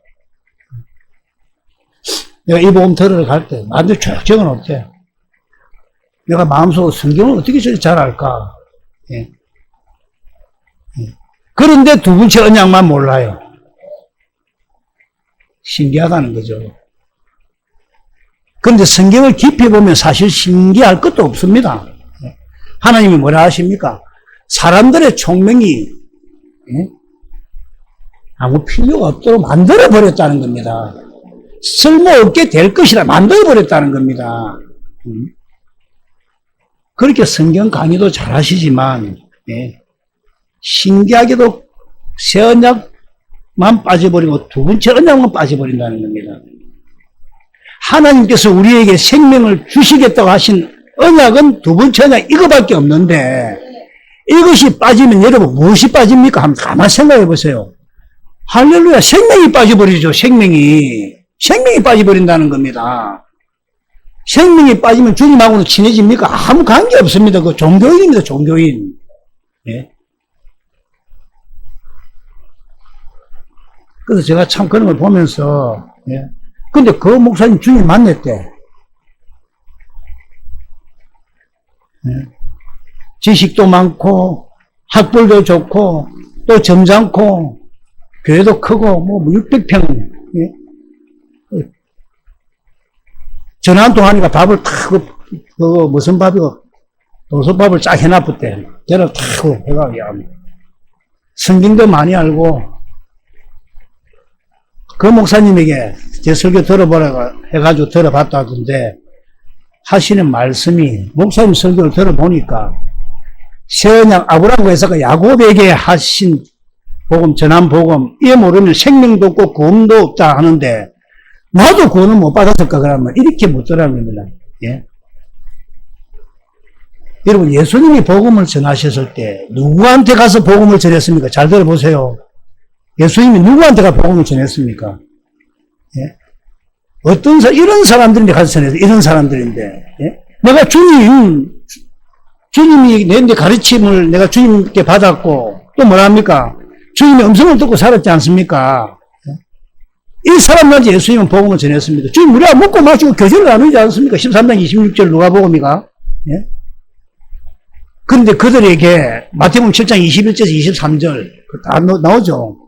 내가 이 복음 들으러 갈 때 완전 쭉 적어 놓대. 내가 마음속으로 성경을 어떻게 저렇게 잘 알까? 예. 예. 그런데 두 번째 언약만 몰라요. 신기하다는 거죠. 그런데 성경을 깊이 보면 사실 신기할 것도 없습니다. 하나님이 뭐라 하십니까? 사람들의 총명이 아무 필요가 없도록 만들어버렸다는 겁니다. 쓸모없게 될 것이라 만들어버렸다는 겁니다. 그렇게 성경 강의도 잘 하시지만 신기하게도 새 언약 빠져버리고 두 번째 언약만 빠져버린다는 겁니다. 하나님께서 우리에게 생명을 주시겠다고 하신 언약은 두 번째 언약 이거밖에 없는데 이것이 빠지면 여러분 무엇이 빠집니까? 한번 가만히 생각해 보세요. 할렐루야, 생명이 빠져버리죠. 생명이 빠져버린다는 겁니다. 생명이 빠지면 주님하고는 친해집니까? 아무 관계 없습니다. 그 종교인입니다. 종교인. 예? 그래서 제가 참 그런 걸 보면서, 예? 근데 그 목사님 주님 만났대. 예? 지식도 많고, 학벌도 좋고, 또 점잖고, 교회도 크고, 뭐 600평, 예? 전화 한 통 하니까 밥을 탁, 무슨 밥이고, 도서밥을 쫙 해놨었대. 걔를 탁 해가, 성경도 많이 알고, 그 목사님에게 제 설교 들어보라고 해가지고 들어봤다 하던데, 하시는 말씀이, 목사님 설교를 들어보니까, 새언약 아브라함과 이삭과 야곱에게 하신 복음, 전한 복음, 이에 모르면 생명도 없고 구원도 없다 하는데, 나도 구원을 못 받았을까 그러면 이렇게 묻더라는 겁니다. 예? 여러분, 예수님이 복음을 전하셨을 때 누구한테 가서 복음을 전했습니까? 잘 들어보세요. 예수님이 누구한테 가서 복음을 전했습니까? 예? 이런 사람들인데 가서 전했어요. 이런 사람들인데. 예? 내가 주님이 내 가르침을 내가 주님께 받았고, 또 뭐랍니까? 주님의 음성을 듣고 살았지 않습니까? 이 사람들한테 예수님은 복음을 전했습니다. 주님, 우리가 먹고 마시고 교제를 나누지 않습니까? 13장 26절 누가복음이가. 예? 그런데 그들에게 마태복음 7장 21절에서 23절 다 나오죠.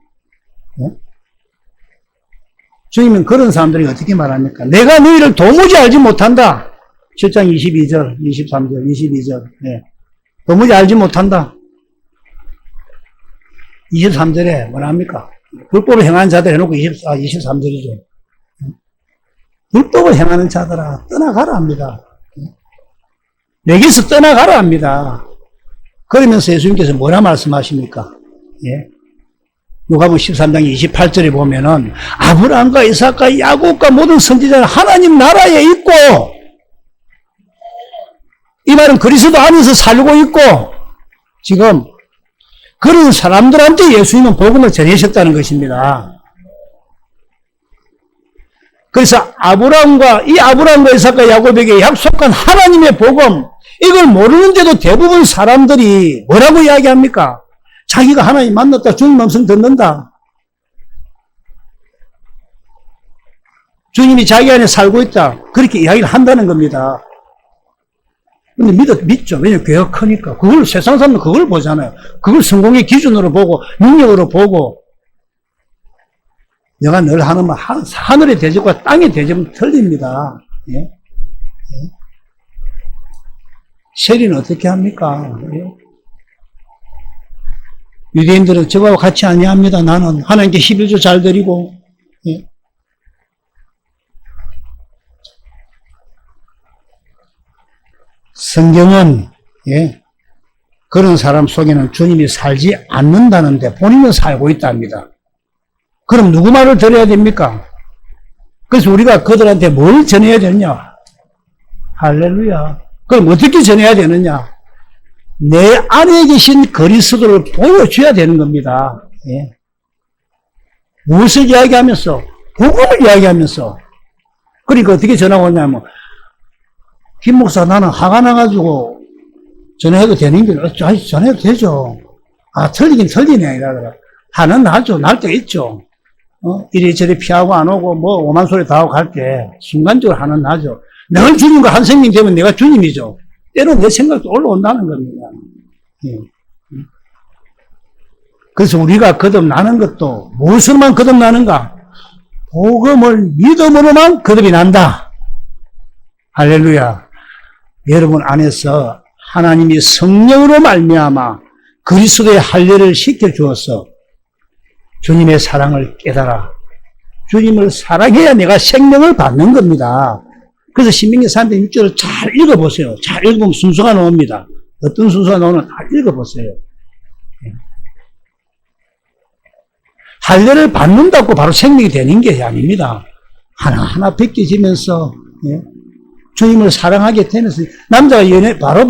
예? 주님은 그런 사람들이 어떻게 말합니까? 내가 너희를 도무지 알지 못한다. 7장 22절, 23절, 22절. 예. 도무지 알지 못한다. 23절에 뭐라 합니까? 불법을 행하는 자들 해놓고 23절이죠. 불법을 행하는 자들아, 떠나가라 합니다. 내게서 떠나가라 합니다. 그러면서 예수님께서 뭐라 말씀하십니까? 예. 누가복음 13장 28절에 보면은 아브라함과 이삭과 야곱과 모든 선지자는 하나님 나라에 있고, 이 말은 그리스도 안에서 살고 있고, 지금 그런 사람들한테 예수님은 복음을 전하셨다는 것입니다. 그래서 아브라함과 이삭과 야곱에게 약속한 하나님의 복음, 이걸 모르는데도 대부분 사람들이 뭐라고 이야기합니까? 자기가 하나님 만났다, 주님 음성 듣는다. 주님이 자기 안에 살고 있다. 그렇게 이야기를 한다는 겁니다. 근데 믿죠. 왜냐면 교회가 크니까. 그걸 세상 사람은 그걸 보잖아요. 그걸 성공의 기준으로 보고, 능력으로 보고. 내가 늘 하는 말, 하늘의 대접과 땅의 대접은 틀립니다. 예? 예? 세리는 어떻게 합니까? 예? 유대인들은 저하고 같이 아니합니다. 나는 하나님께 11조 잘 드리고. 예? 성경은 예, 그런 사람 속에는 주님이 살지 않는다는데 본인은 살고 있답니다. 그럼 누구 말을 들어야 됩니까? 그래서 우리가 그들한테 뭘 전해야 되느냐? 할렐루야. 그럼 어떻게 전해야 되느냐? 내 안에 계신 그리스도를 보여줘야 되는 겁니다. 예. 무엇을 이야기하면서? 복음을 이야기하면서. 그러니까 어떻게 전하고 있냐면, 김 목사, 나는 화가 나가지고 전해도 되는 게, 전해도 되죠. 아, 틀리긴 틀리네. 이러더라. 화는 나죠. 날 때 있죠. 이리저리 피하고 안 오고, 오만 소리 다 하고 갈 때, 순간적으로 화는 나죠. 늘 주님과 한 생명 되면 내가 주님이죠. 때로는 내 생각도 올라온다는 겁니다. 예. 그래서 우리가 거듭나는 것도, 무엇으로만 거듭나는가? 복음을 믿음으로만 거듭이 난다. 할렐루야. 여러분 안에서 하나님이 성령으로 말미암아 그리스도의 할례를 시켜주어서 주님의 사랑을 깨달아 주님을 사랑해야 내가 생명을 받는 겁니다. 그래서 신명기 306절을 잘 읽어보세요. 잘 읽으면 순서가 나옵니다. 어떤 순서가 나오는 잘 읽어보세요. 할례를 받는다고 바로 생명이 되는 게 아닙니다. 하나하나 벗겨지면서, 예? 주님을 사랑하게 되면서, 남자가 바로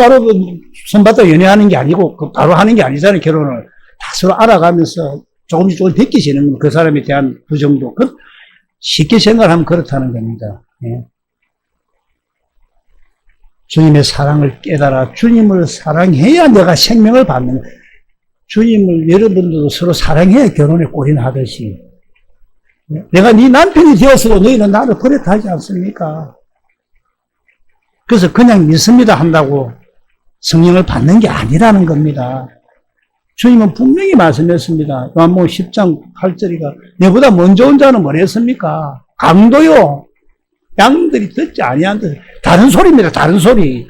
손받아 연애하는 게 아니고, 바로 하는 게 아니잖아요, 결혼을. 다 서로 알아가면서 조금씩 벗겨지는 그 사람에 대한 부정도. 쉽게 생각하면 그렇다는 겁니다. 예? 주님의 사랑을 깨달아 주님을 사랑해야 내가 생명을 받는 거예요. 주님을 여러분들도 서로 사랑해야 결혼에 골인하듯이. 내가 네 남편이 되었어도 너희는 나를 버렸다 하지 않습니까? 그래서 그냥 믿습니다 한다고 성령을 받는 게 아니라는 겁니다. 주님은 분명히 말씀했습니다. 요한복음 10장 8절이가 내보다 먼저 온 자는 뭐랬습니까? 강도요. 양들이 듣지 아니한 듯. 다른 소리입니다. 다른 소리.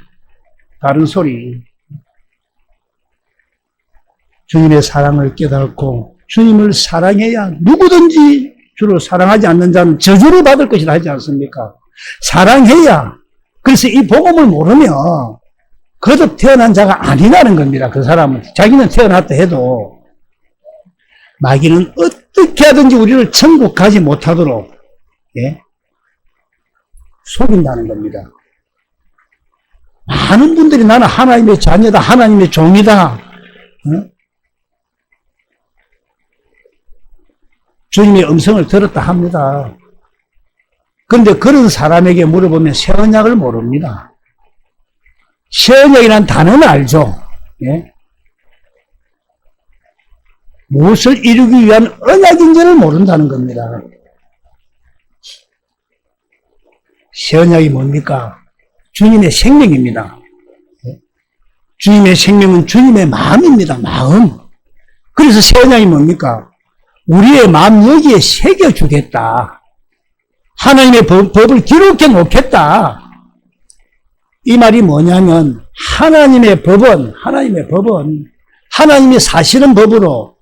주님의 사랑을 깨닫고 주님을 사랑해야 누구든지 주를 사랑하지 않는 자는 저주를 받을 것이다 하지 않습니까? 사랑해야. 그래서 이 복음을 모르면 거듭 태어난 자가 아니라는 겁니다. 그 사람은. 자기는 태어났다 해도 마귀는 어떻게 하든지 우리를 천국 가지 못하도록, 예? 속인다는 겁니다. 많은 분들이 나는 하나님의 자녀다, 하나님의 종이다, 주님의 음성을 들었다 합니다. 그런데 그런 사람에게 물어보면 새 언약을 모릅니다. 새 언약이라는 단어는 알죠. 예? 무엇을 이루기 위한 언약인지를 모른다는 겁니다. 새 언약이 뭡니까? 주님의 생명입니다. 주님의 생명은 주님의 마음입니다. 마음. 그래서 새 언약이 뭡니까? 우리의 마음 여기에 새겨주겠다. 하나님의 법을 기록해 놓겠다. 이 말이 뭐냐면 하나님의 법은 하나님이 사실은 법으로,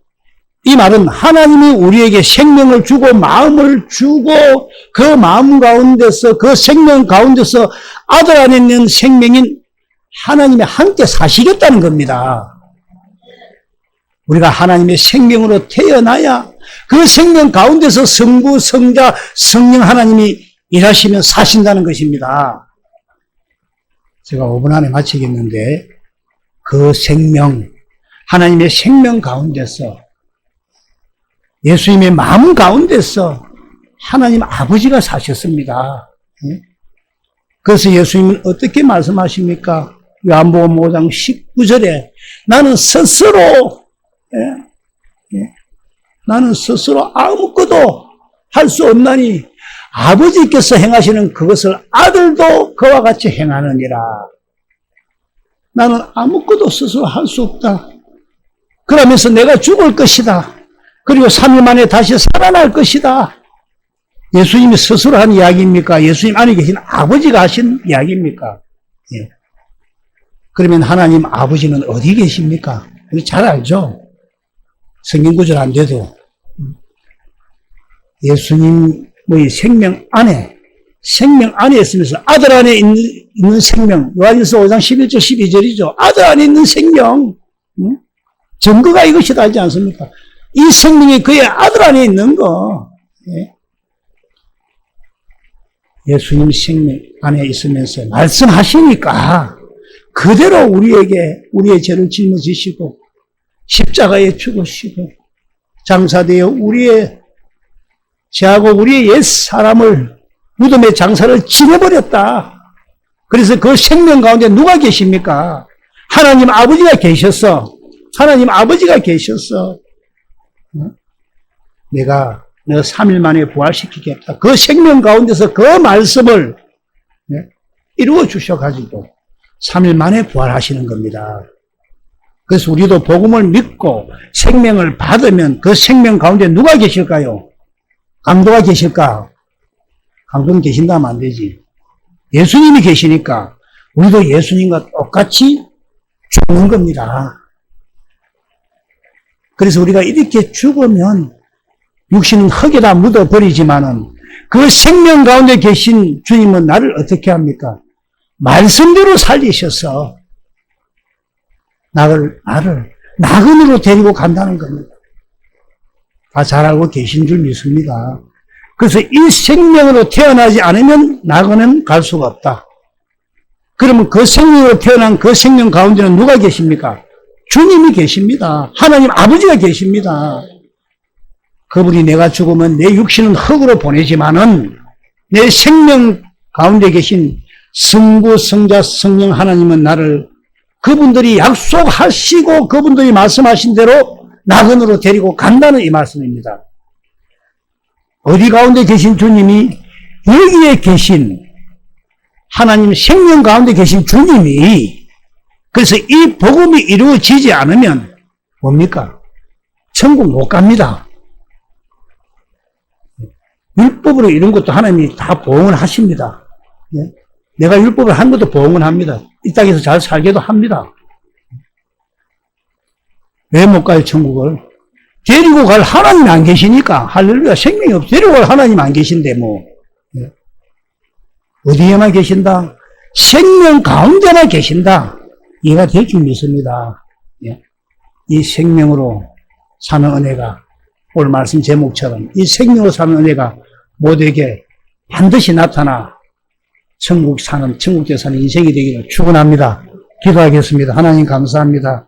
이 말은 하나님이 우리에게 생명을 주고 마음을 주고 그 마음 가운데서, 그 생명 가운데서 아들 안에 있는 생명인 하나님이 함께 사시겠다는 겁니다. 우리가 하나님의 생명으로 태어나야 그 생명 가운데서 성부, 성자, 성령 하나님이 일하시며 사신다는 것입니다. 제가 5분 안에 마치겠는데 그 생명, 하나님의 생명 가운데서, 예수님의 마음 가운데서 하나님 아버지가 사셨습니다. 그래서 예수님은 어떻게 말씀하십니까? 요한복음 5장 19절에 나는 스스로 아무것도 할 수 없나니 아버지께서 행하시는 그것을 아들도 그와 같이 행하느니라. 나는 아무것도 스스로 할 수 없다. 그러면서 내가 죽을 것이다. 그리고 3일 만에 다시 살아날 것이다. 예수님이 스스로 한 이야기입니까? 예수님 안에 계신 아버지가 하신 이야기입니까? 예. 그러면 하나님 아버지는 어디 계십니까? 잘 알죠? 성경 구절 안 돼도. 예수님의 생명 안에 있으면서 아들 안에 있는 생명, 요한일서 5장 11절 12절이죠. 아들 안에 있는 생명, 증거가 이것이다 하지 않습니까? 이 생명이 그의 아들 안에 있는 거. 예수님 생명 안에 있으면서 말씀하시니까 그대로 우리의 죄를 짊어지시고 십자가에 죽으시고 장사되어 우리의 죄하고 우리의 옛 사람을 무덤의 장사를 지내버렸다. 그래서 그 생명 가운데 누가 계십니까? 하나님 아버지가 계셨어. 하나님 아버지가 계셨어. 내가 3일 만에 부활시키겠다. 그 생명 가운데서 그 말씀을 이루어 주셔가지고 3일 만에 부활하시는 겁니다. 그래서 우리도 복음을 믿고 생명을 받으면 그 생명 가운데 누가 계실까요? 강도가 계실까? 강도는 계신다면 안 되지. 예수님이 계시니까 우리도 예수님과 똑같이 죽는 겁니다. 그래서 우리가 이렇게 죽으면 육신은 흙에다 묻어버리지만은 그 생명 가운데 계신 주님은 나를 어떻게 합니까? 말씀대로 살리셔서 나를 나그네로 데리고 간다는 겁니다. 다 잘 알고 계신 줄 믿습니다. 그래서 이 생명으로 태어나지 않으면 낙원은 갈 수가 없다. 그러면 그 생명으로 태어난 그 생명 가운데는 누가 계십니까? 주님이 계십니다. 하나님 아버지가 계십니다. 그분이 내가 죽으면 내 육신은 흙으로 보내지만은 내 생명 가운데 계신 성부, 성자, 성령 하나님은 나를 그분들이 약속하시고 그분들이 말씀하신 대로 낙원으로 데리고 간다는 이 말씀입니다. 어디 가운데 계신 주님이 여기에 계신 하나님 생명 가운데 계신 주님이 그래서 이 복음이 이루어지지 않으면 뭡니까? 천국 못 갑니다. 율법으로 이런 것도 하나님이 다 보응을 하십니다. 내가 율법을 한 것도 보응을 합니다. 이 땅에서 잘 살게도 합니다. 왜 못 가요, 천국을? 데리고 갈 하나님이 안 계시니까. 할렐루야, 생명이 없어. 데리고 갈 하나님 안 계신데, 뭐. 어디에만 계신다? 생명 가운데만 계신다. 이해가 될 줄 믿습니다. 이 생명으로 사는 은혜가, 오늘 말씀 제목처럼, 이 생명으로 사는 은혜가 모두에게 반드시 나타나 천국에 사는 인생이 되기를 축원합니다. 기도하겠습니다. 하나님 감사합니다.